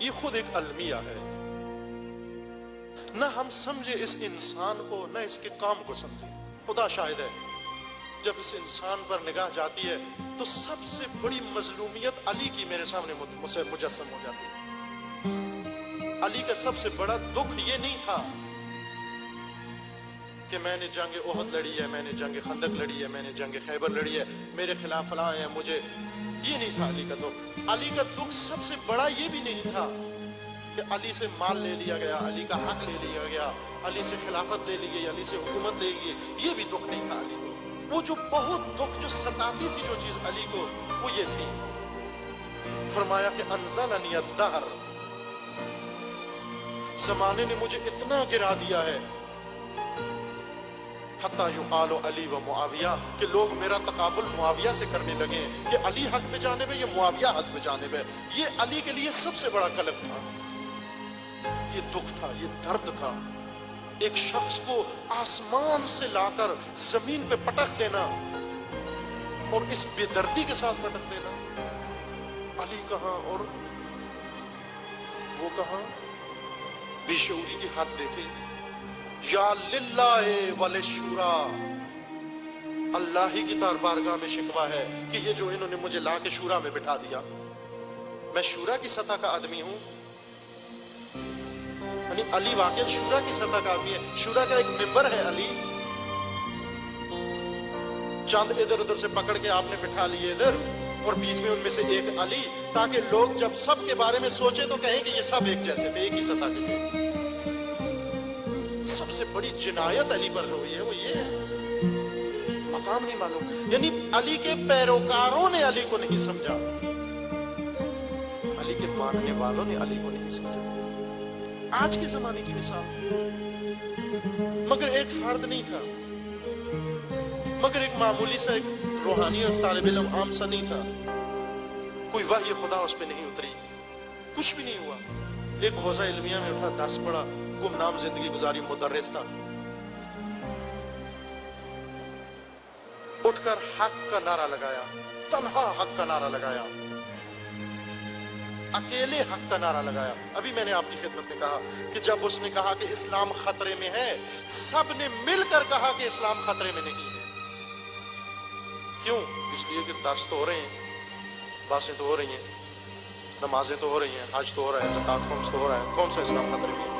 یہ خود ایک المیہ ہے. نہ ہم سمجھے اس انسان کو، نہ اس کے کام کو سمجھے. خدا شاہد ہے، جب اس انسان پر نگاہ جاتی ہے تو سب سے بڑی مظلومیت علی کی میرے سامنے مجسم ہو جاتی ہے. علی کا سب سے بڑا دکھ یہ نہیں تھا کہ میں نے جنگ احد لڑی ہے، میں نے جنگ خندق لڑی ہے، میں نے جنگ خیبر لڑی ہے، میرے خلاف فلاں ہیں، مجھے یہ نہیں تھا علی کا دکھ. علی کا دکھ سب سے بڑا یہ بھی نہیں تھا کہ علی سے مال لے لیا گیا، علی کا حق لے لیا گیا، علی سے خلافت لے لی گئی، علی سے حکومت لے گئی. یہ بھی دکھ نہیں تھا علی کو. وہ جو بہت دکھ جو ستاتی تھی جو چیز علی کو، وہ یہ تھی. فرمایا کہ انزلنی الدہر، زمانے نے مجھے اتنا گرا دیا ہے، حتی یقال علی و معاویہ، کہ لوگ میرا تقابل معاویہ سے کرنے لگے کہ علی حق پہ جانب ہے، یہ معاویہ حق پہ جانب ہے. یہ علی کے لیے سب سے بڑا کلک تھا، یہ دکھ تھا، یہ درد تھا. ایک شخص کو آسمان سے لا کر زمین پہ پٹک دینا اور اس بے دردی کے ساتھ پٹک دینا. علی کہاں اور وہ کہاں؟ بے شعوری کی حد دیکھے. یا للہ وللشورا، اللہ ہی کی بارگاہ میں شکوہ ہے کہ یہ جو انہوں نے مجھے لا کے شورا میں بٹھا دیا، میں شورا کی سطح کا آدمی ہوں. یعنی علی واقعا شورا کی سطح کا آدمی ہے. شورا کا ایک ممبر ہے علی، چاند ادھر ادھر سے پکڑ کے آپ نے بٹھا لیے ادھر، اور بیچ میں ان میں سے ایک علی، تاکہ لوگ جب سب کے بارے میں سوچے تو کہیں کہ یہ سب ایک جیسے تھے، ایک ہی سطح کے تھے. سب سے بڑی جنایت علی پر جو ہوئی ہے وہ یہ ہے، مقام نہیں معلوم. یعنی علی کے پیروکاروں نے علی کو نہیں سمجھا، علی کے ماننے والوں نے علی کو نہیں سمجھا. آج کے زمانے کی مثال، مگر ایک فرد نہیں تھا، مگر ایک معمولی سا ایک روحانی اور طالب علم عام سا نہیں تھا. کوئی وحی خدا اس پہ نہیں اتری، کچھ بھی نہیں ہوا. ایک حوزہ علمیہ میں اٹھا، درس پڑھا، گمنام زندگی گزاری، مدرس تھا. اٹھ کر حق کا نعرہ لگایا، تنہا حق کا نعرہ لگایا، اکیلے حق کا نعرہ لگایا. ابھی میں نے آپ کی خدمت میں کہا کہ جب اس نے کہا کہ اسلام خطرے میں ہے، سب نے مل کر کہا کہ اسلام خطرے میں نہیں ہے. کیوں؟ اس لیے کہ درس تو ہو رہے ہیں، باتیں تو ہو رہی ہیں، نمازیں تو ہو رہی ہیں، حج تو ہو رہا ہے، زکات خمس تو ہو رہا ہے. کون سا اسلام خطرے میں ہے؟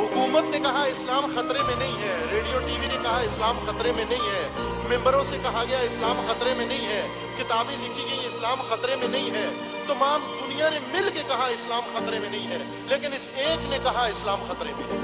حکومت نے کہا اسلام خطرے میں نہیں ہے، ریڈیو ٹی وی نے کہا اسلام خطرے میں نہیں ہے، ممبروں سے کہا گیا اسلام خطرے میں نہیں ہے، کتابیں لکھی گئی اسلام خطرے میں نہیں ہے، تمام دنیا نے مل کے کہا اسلام خطرے میں نہیں ہے، لیکن اس ایک نے کہا اسلام خطرے میں ہے.